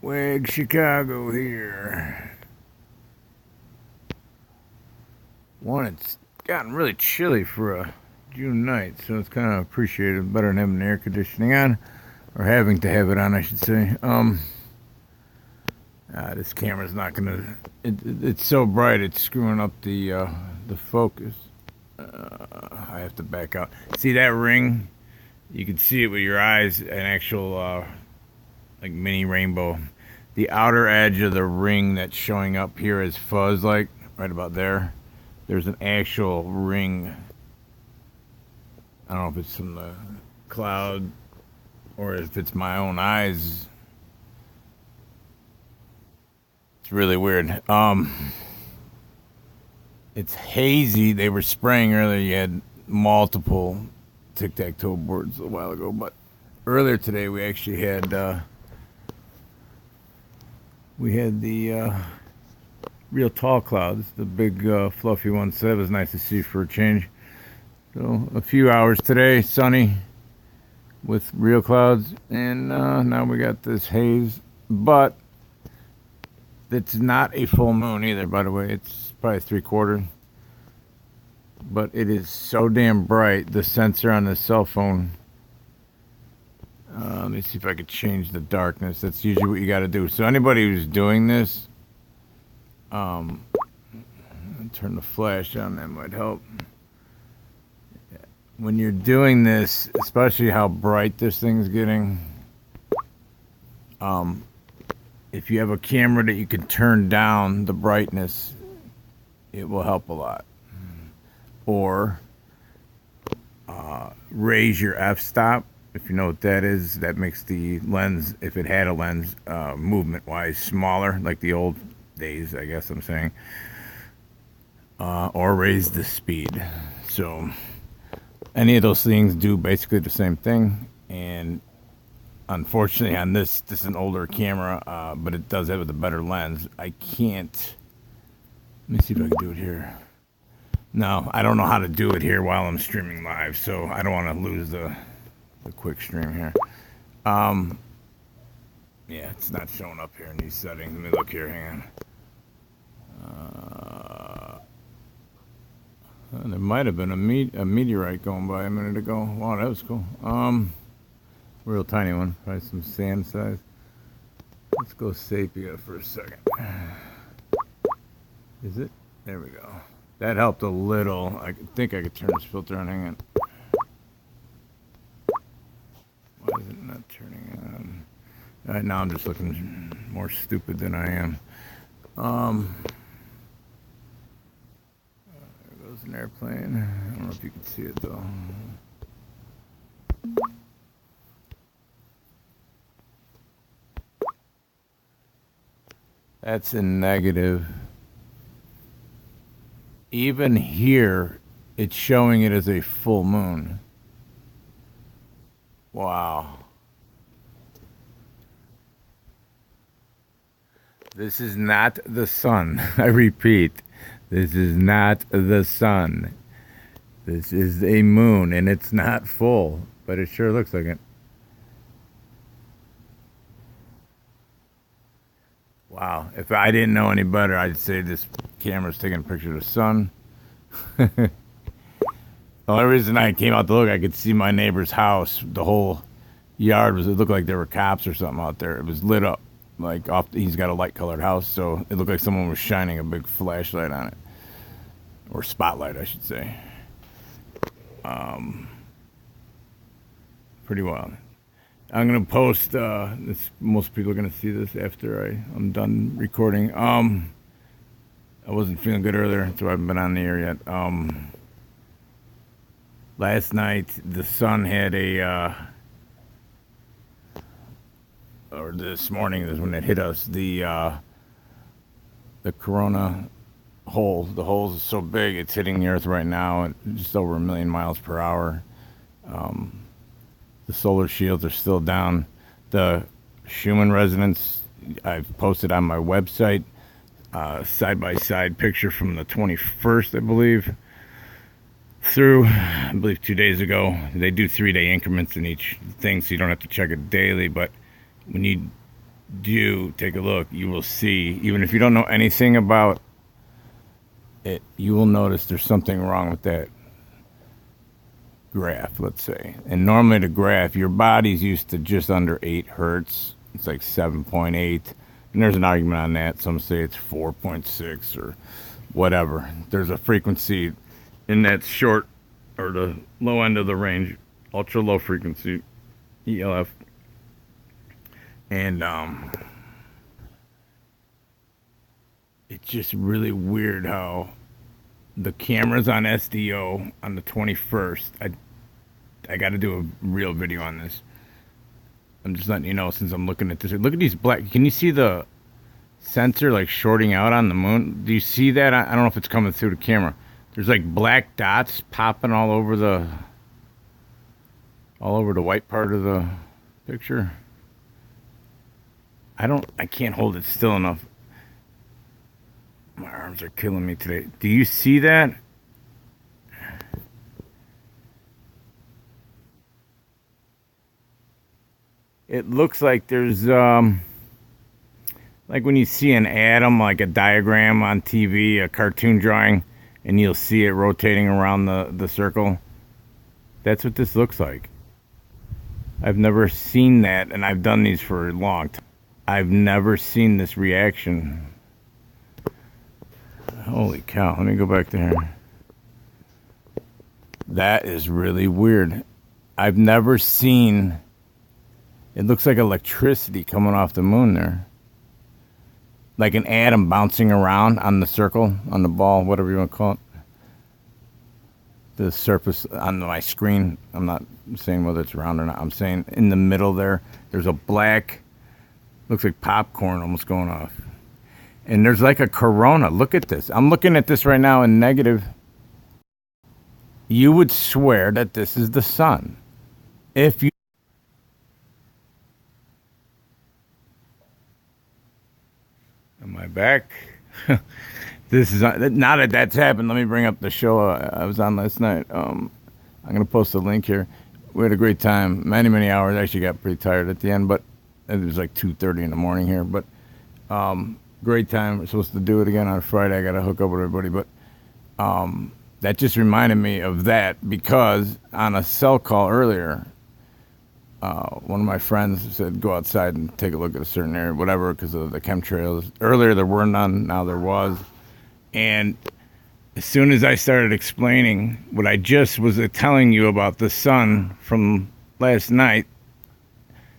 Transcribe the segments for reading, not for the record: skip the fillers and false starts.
Wag Chicago here. It's gotten really chilly for a June night, so it's kind of appreciated. Better than having the air conditioning on, or having to have it on, I should say. This camera's not gonna. It's so bright, it's screwing up the focus. I have to back out. See that ring? You can see it with your eyes. An actual like mini rainbow. The outer edge of the ring that's showing up here as fuzz, like right about there. There's an actual ring. I don't know if it's from the cloud or if it's my own eyes. It's really weird. It's hazy. They were spraying earlier. You had multiple tic-tac-toe boards a while ago, but earlier today we actually had the real tall clouds, the big fluffy ones. So that was nice to see for a change. So a few hours today, sunny with real clouds, and now we got this haze. But it's not a full moon either, by the way. It's probably 3/4. But it is so damn bright. The sensor on the cell phone. Let me see if I could change the darkness. That's usually what you got to do. So anybody who's doing this, turn the flash on. That might help. When you're doing this, especially how bright this thing's getting, if you have a camera that you can turn down the brightness, it will help a lot. Or raise your f-stop. If you know what that is, that makes the lens, if it had a lens, movement-wise smaller, like the old days, I guess I'm saying. Or raise the speed. So any of those things do basically the same thing. And unfortunately on this is an older camera, but it does have a better lens. I can't, let me see if I can do it here. No, I don't know how to do it here while I'm streaming live, so I don't want to lose the quick stream here. Yeah, it's not showing up here in these settings. Let me look here, hang on. There might have been a meteorite going by a minute ago. Wow, that was cool. Real tiny one, probably some sand size. Let's go sepia for a second. Is it? There we go. That helped a little. I think I could turn this filter on. Hang on. Why is it not turning on? Right now I'm just looking more stupid than I am. There goes an airplane. I don't know if you can see it though. That's a negative. Even here, it's showing it as a full moon. Wow. This is not the sun. I repeat, this is not the sun. This is a moon, and it's not full, but it sure looks like it. Wow. If I didn't know any better, I'd say this camera's taking a picture of the sun. The only reason I came out to look, I could see my neighbor's house. The whole yard it looked like there were cops or something out there. It was lit up. Like he's got a light colored house, so it looked like someone was shining a big flashlight on it. Or spotlight, I should say. Pretty wild. I'm gonna post this. Most people are gonna see this after I'm done recording. I wasn't feeling good earlier, so I haven't been on the air yet. Last night the sun had or this morning is when it hit us. The corona hole. The hole is so big, it's hitting the earth right now at just over 1,000,000 miles per hour. The solar shields are still down. The Schumann resonance, I've posted on my website, side-by-side picture from the 21st, I believe, through, I believe 2 days ago. They do 3-day increments in each thing, so you don't have to check it daily, but when you do take a look, you will see, even if you don't know anything about it, you will notice there's something wrong with that graph, let's say. And normally the graph, your body's used to just under 8 hertz. It's like 7.8. And there's an argument on that. Some say it's 4.6 or whatever. There's a frequency in that short or the low end of the range, ultra low frequency, ELF. And it's just really weird how the cameras on SDO on the 21st, I got to do a real video on this. I'm just letting you know since I'm looking at this. Look at these black. Can you see the sensor like shorting out on the moon? Do you see that? I don't know if it's coming through the camera. There's like black dots popping all over the white part of the picture. I can't hold it still enough. My arms are killing me today. Do you see that? It looks like there's like when you see an atom, like a diagram on TV, a cartoon drawing, and you'll see it rotating around the circle. That's what this looks like. I've never seen that, and I've done these for a long time. I've never seen this reaction. Holy cow, let me go back there. That is really weird. I've never seen... It looks like electricity coming off the moon there. Like an atom bouncing around on the circle, on the ball, whatever you want to call it. The surface on my screen. I'm not saying whether it's round or not. I'm saying in the middle there, there's a black, looks like popcorn almost going off. And there's like a corona. Look at this. I'm looking at this right now in negative. You would swear that this is the sun. If you... Am I back? This is now that that's happened. Let me bring up the show I was on last night. I'm gonna post a link here. We had a great time, many hours. I actually got pretty tired at the end, but it was like 2:30 in the morning here. But great time. We're supposed to do it again on Friday. I got to hook up with everybody, but that just reminded me of that because on a cell call earlier, one of my friends said go outside and take a look at a certain area, whatever, because of the chemtrails. Earlier there were none, now there was. And as soon as I started explaining what I just was telling you about the sun from last night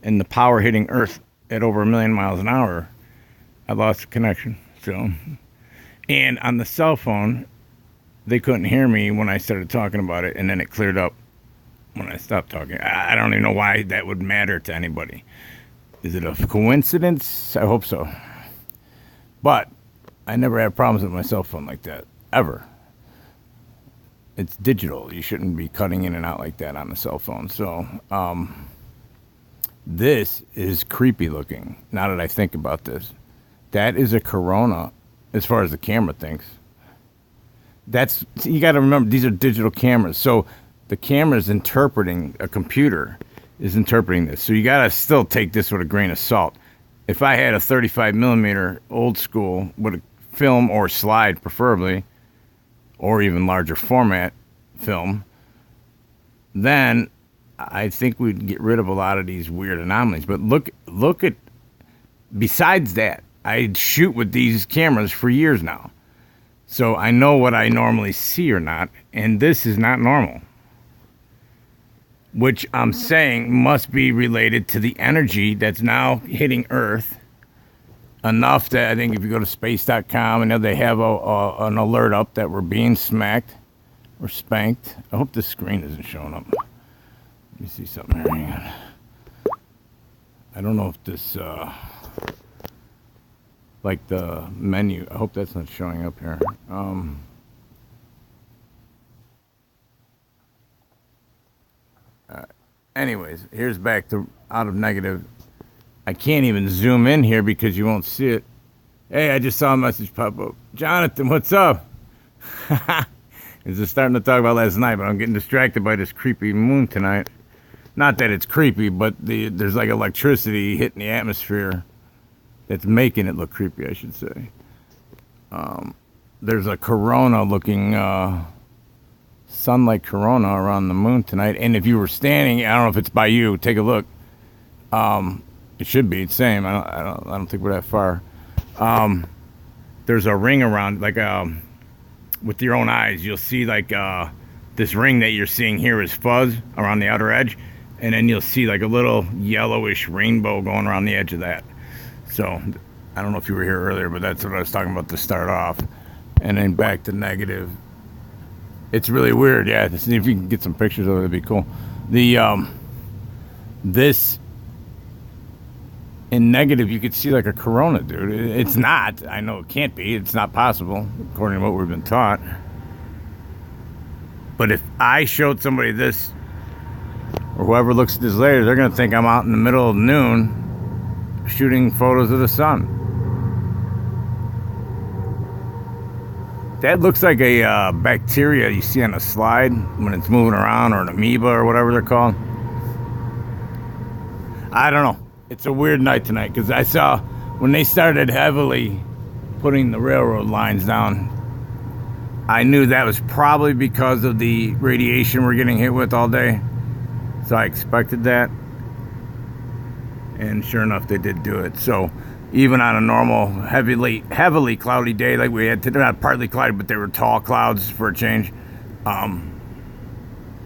and the power hitting Earth at over 1 million miles an hour, I lost the connection. So, and on the cell phone, they couldn't hear me when I started talking about it, and then it cleared up when I stopped talking. I don't even know why that would matter to anybody. Is it a coincidence? I hope so. But I never had problems with my cell phone like that, ever. It's digital. You shouldn't be cutting in and out like that on a cell phone. So, this is creepy looking, now that I think about this. That is a corona, as far as the camera thinks. You got to remember, these are digital cameras. So the camera's interpreting, a computer is interpreting this. So you got to still take this with a grain of salt. If I had a 35 millimeter old school with a film or slide, preferably, or even larger format film, then I think we'd get rid of a lot of these weird anomalies. But look at, besides that, I shoot with these cameras for years now. So I know what I normally see or not, and this is not normal. Which I'm saying must be related to the energy that's now hitting Earth enough that I think if you go to space.com, and they have an alert up that we're being smacked or spanked. I hope this screen isn't showing up. Let me see something here. Hang on. I don't know if this... like the menu. I hope that's not showing up here. Anyways, here's back to out of negative. I can't even zoom in here because you won't see it. Hey, I just saw a message pop up. Jonathan, what's up? Is just starting to talk about last night, but I'm getting distracted by this creepy moon tonight. Not that it's creepy, but there's like electricity hitting the atmosphere that's making it look creepy, I should say. There's a corona-looking sunlight corona around the moon tonight, and if you were standing, I don't know if it's by you. Take a look. It should be the same. I don't think we're that far. There's a ring around, like with your own eyes, you'll see like this ring that you're seeing here is fuzz around the outer edge, and then you'll see like a little yellowish rainbow going around the edge of that. So I don't know if you were here earlier, but that's what I was talking about to start off. And then back to negative. It's really weird, yeah. To see if you can get some pictures of it, it'd be cool. The this in negative, you could see like a corona, dude. It's not. I know it can't be. It's not possible, according to what we've been taught. But if I showed somebody this, or whoever looks at this later, they're going to think I'm out in the middle of noon shooting photos of the sun. That looks like a bacteria you see on a slide when it's moving around, or an amoeba, or whatever they're called. I don't know. It's a weird night tonight, because I saw when they started heavily putting the railroad lines down, I knew that was probably because of the radiation we're getting hit with all day. So I expected that. And sure enough, they did do it. So even on a normal, heavily cloudy day like we had today, not partly cloudy, but they were tall clouds for a change.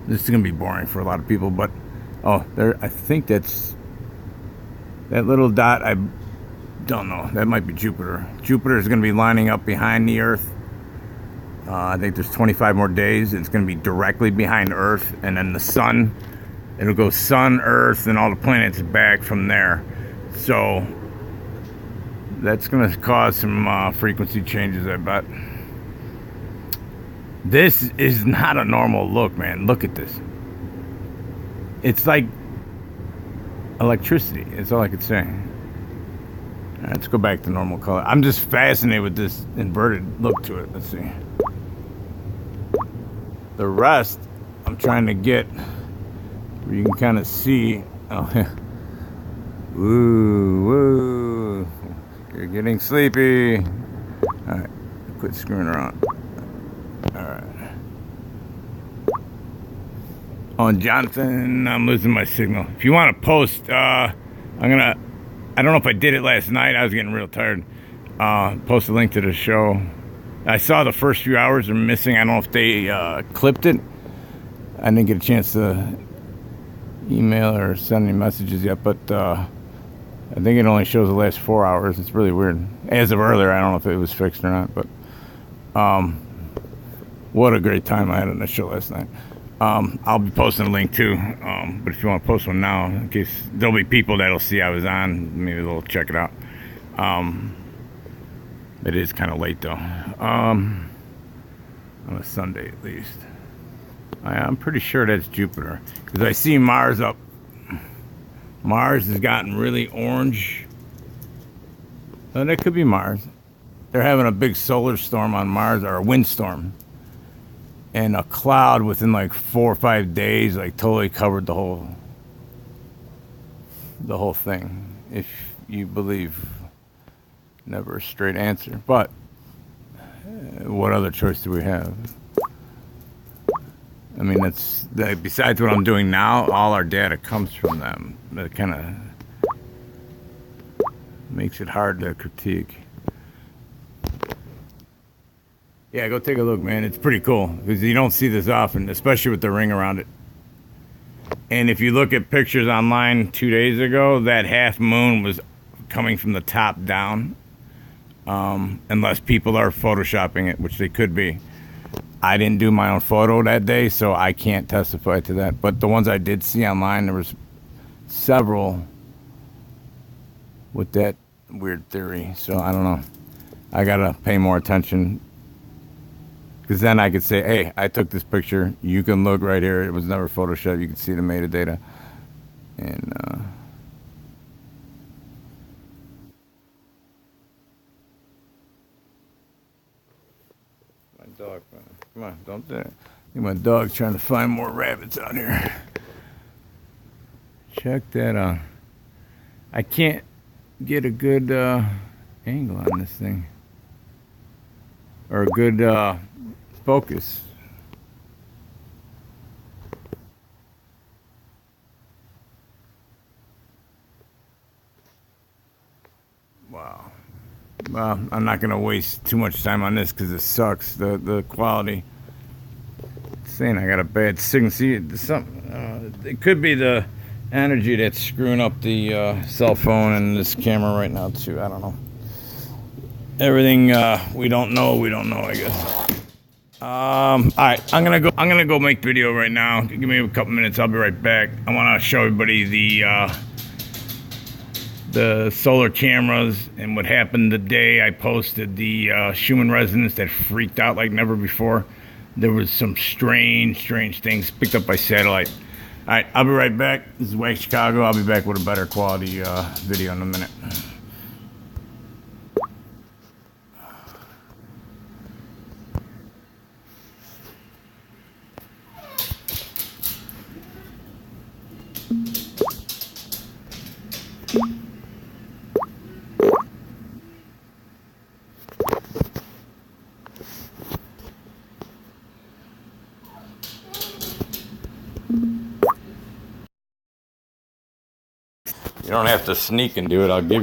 This is going to be boring for a lot of people, but I think that's that little dot. I don't know. That might be Jupiter. Jupiter is going to be lining up behind the Earth. I think there's 25 more days. It's going to be directly behind Earth, and then the sun. It'll go sun, Earth, and all the planets back from there. So that's going to cause some frequency changes, I bet. This is not a normal look, man. Look at this. It's like electricity. That's all I could say. All right, let's go back to normal color. I'm just fascinated with this inverted look to it. Let's see. The rest, I'm trying to get where you can kind of see. Oh, yeah. Woo, woo. You're getting sleepy. All right, quit screwing around. All right. Oh, and Jonathan, I'm losing my signal. If you want to post, I don't know if I did it last night. I was getting real tired. Post a link to the show. I saw the first few hours are missing. I don't know if they clipped it. I didn't get a chance to email or send any messages yet, but I think it only shows the last 4 hours. It's really weird. As of earlier, I don't know if it was fixed or not, but what a great time I had on the show last night. I'll be posting a link too, but if you want to post one now, in case there'll be people that'll see I was on, maybe they'll check it out. It is kind of late though, on a Sunday at least. I'm pretty sure that's Jupiter, because I see Mars up. Mars has gotten really orange. Oh, that could be Mars. They're having a big solar storm on Mars, or a windstorm. And a cloud within like 4 or 5 days, like totally covered the whole thing. If you believe, never a straight answer. But what other choice do we have? I mean, besides what I'm doing now, all our data comes from them. That kind of makes it hard to critique. Yeah, go take a look, man. It's pretty cool, because you don't see this often, especially with the ring around it. And if you look at pictures online 2 days ago, that half moon was coming from the top down, unless people are photoshopping it, which they could be. I didn't do my own photo that day, so I can't testify to that. But the ones I did see online, there was several with that weird theory. So I don't know. I gotta pay more attention, because then I could say, hey, I took this picture. You can look right here. It was never photoshopped. You can see the metadata. And my dog, come on, don't do that. I think my dog's trying to find more rabbits out here. Check that out. I can't. get a good angle on this thing, or a good focus. Wow. Well, I'm not gonna waste too much time on this because it sucks. The quality. It's saying I got a bad signal. See, it could be the energy that's screwing up the cell phone and this camera right now too. I don't know. Everything we don't know. We don't know. I guess. All right, I'm gonna go make video right now. Give me a couple minutes. I'll be right back. I want to show everybody the solar cameras and what happened the day I posted the Schumann resonance that freaked out like never before. There was some strange things picked up by satellite. All right, I'll be right back. This is Wax Chicago. I'll be back with a better quality video in a minute. You don't have to sneak and do it. I'll give you